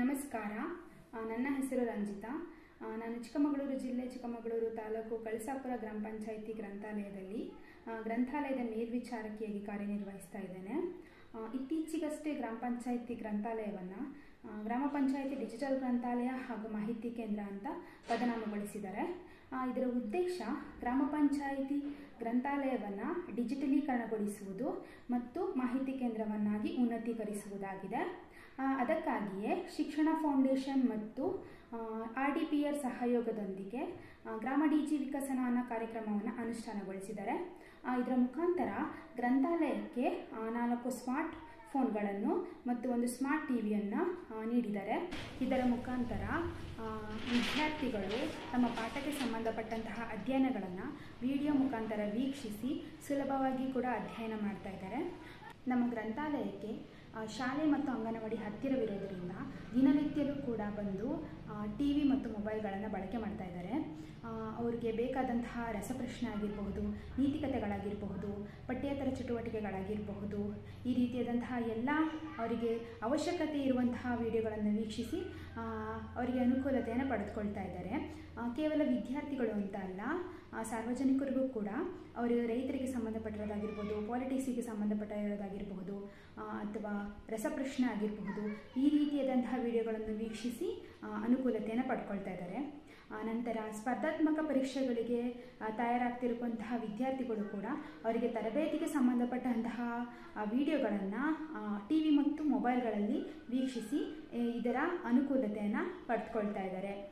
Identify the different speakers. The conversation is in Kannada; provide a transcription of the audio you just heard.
Speaker 1: ನಮಸ್ಕಾರ. ನನ್ನ ಹೆಸರು ರಂಜಿತಾ. ನಾನು ಚಿಕ್ಕಮಗಳೂರು ಜಿಲ್ಲೆ ಚಿಕ್ಕಮಗಳೂರು ತಾಲೂಕು ಕಳಸಾಪುರ ಗ್ರಾಮ ಪಂಚಾಯಿತಿ ಗ್ರಂಥಾಲಯದಲ್ಲಿ ಗ್ರಂಥಾಲಯದ ಮೇಲ್ವಿಚಾರಕಿಯಾಗಿ ಕಾರ್ಯನಿರ್ವಹಿಸ್ತಾ ಇದ್ದೇನೆ. ಇತ್ತೀಚೆಗಷ್ಟೇ ಗ್ರಾಮ ಪಂಚಾಯಿತಿ ಗ್ರಂಥಾಲಯವನ್ನು ಗ್ರಾಮ ಪಂಚಾಯಿತಿ ಡಿಜಿಟಲ್ ಗ್ರಂಥಾಲಯ ಹಾಗೂ ಮಾಹಿತಿ ಕೇಂದ್ರ ಅಂತ ಪದನಾಮಗೊಳಿಸಿದ್ದಾರೆ. ಇದರ ಉದ್ದೇಶ ಗ್ರಾಮ ಪಂಚಾಯಿತಿ ಗ್ರಂಥಾಲಯವನ್ನು ಡಿಜಿಟಲೀಕರಣಗೊಳಿಸುವುದು ಮತ್ತು ಮಾಹಿತಿ ಕೇಂದ್ರವನ್ನಾಗಿ ಉನ್ನತೀಕರಿಸುವುದಾಗಿದೆ. ಅದಕ್ಕಾಗಿಯೇ ಶಿಕ್ಷಣ ಫೌಂಡೇಶನ್ ಮತ್ತು RDPR ಸಹಯೋಗದೊಂದಿಗೆ ಗ್ರಾಮ ಡಿಜಿ ವಿಕಸನ ಅನ್ನೋ ಕಾರ್ಯಕ್ರಮವನ್ನು ಅನುಷ್ಠಾನಗೊಳಿಸಿದ್ದಾರೆ. ಇದರ ಮುಖಾಂತರ ಗ್ರಂಥಾಲಯಕ್ಕೆ 4 ಸ್ಮಾರ್ಟ್ ಫೋನ್ಗಳನ್ನು ಮತ್ತು ಒಂದು ಸ್ಮಾರ್ಟ್ ಟಿವಿಯನ್ನು ನೀಡಿದ್ದಾರೆ. ಇದರ ಮುಖಾಂತರ ವಿದ್ಯಾರ್ಥಿಗಳು ತಮ್ಮ ಪಾಠಕ್ಕೆ ಸಂಬಂಧಪಟ್ಟಂತಹ ಅಧ್ಯಯನಗಳನ್ನು ವಿಡಿಯೋ ಮುಖಾಂತರ ವೀಕ್ಷಿಸಿ ಸುಲಭವಾಗಿ ಕೂಡ ಅಧ್ಯಯನ ಮಾಡ್ತಾ ಇದ್ದಾರೆ. ನಮ್ಮ ಗ್ರಂಥಾಲಯಕ್ಕೆ ಶಾಲೆ ಮತ್ತು ಅಂಗನವಾಡಿ ಹತ್ತಿರವಿರೋದರಿಂದ ದಿನನಿತ್ಯಲೂ ಕೂಡ ಬಂದು TV ಮತ್ತು ಮೊಬೈಲ್ಗಳನ್ನು ಬಳಕೆ ಮಾಡ್ತಾ ಇದ್ದಾರೆ. ಅವರಿಗೆ ಬೇಕಾದಂತಹ ರಸಪ್ರಶ್ನೆ ಆಗಿರಬಹುದು, ನೀತಿಕತೆಗಳಾಗಿರಬಹುದು, ಪಠ್ಯೇತರ ಚಟುವಟಿಕೆಗಳಾಗಿರಬಹುದು, ಈ ರೀತಿಯಾದಂತಹ ಎಲ್ಲ ಅವರಿಗೆ ಅವಶ್ಯಕತೆ ಇರುವಂತಹ ವಿಡಿಯೋಗಳನ್ನು ವೀಕ್ಷಿಸಿ ಅವರಿಗೆ ಅನುಕೂಲತೆಯನ್ನು ಪಡೆದುಕೊಳ್ತಾ ಇದ್ದಾರೆ. ಕೇವಲ ವಿದ್ಯಾರ್ಥಿಗಳು ಅಂತ ಅಲ್ಲ, ಸಾರ್ವಜನಿಕರಿಗೂ ಕೂಡ ಅವರಿಗೆ ರೈತರಿಗೆ ಸಂಬಂಧಪಟ್ಟಿರೋದಾಗಿರ್ಬೋದು, ಪಾಲಿಟಿಕ್ಸಿಗೆ ಸಂಬಂಧಪಟ್ಟಿರೋದಾಗಿರಬಹುದು ಅಥವಾ ರಸಪ್ರಶ್ನೆ ಆಗಿರಬಹುದು, ಈ ರೀತಿಯಾದಂತಹ ವಿಡಿಯೋಗಳನ್ನು ವೀಕ್ಷಿಸಿ ಅನುಕೂಲತೆಯನ್ನು ಪಡ್ಕೊಳ್ತಾ ಇದ್ದಾರೆ. ನಂತರ ಸ್ಪರ್ಧಾತ್ಮಕ ಪರೀಕ್ಷೆಗಳಿಗೆ ತಯಾರಾಗ್ತಿರುವಂತಹ ವಿದ್ಯಾರ್ಥಿಗಳು ಕೂಡ ಅವರಿಗೆ ತರಬೇತಿಗೆ ಸಂಬಂಧಪಟ್ಟಂತಹ ವಿಡಿಯೋಗಳನ್ನು TV ಮತ್ತು ಮೊಬೈಲ್ಗಳಲ್ಲಿ ವೀಕ್ಷಿಸಿ ಇದರ ಅನುಕೂಲತೆಯನ್ನು ಪಡೆದುಕೊಳ್ತಾ ಇದ್ದಾರೆ.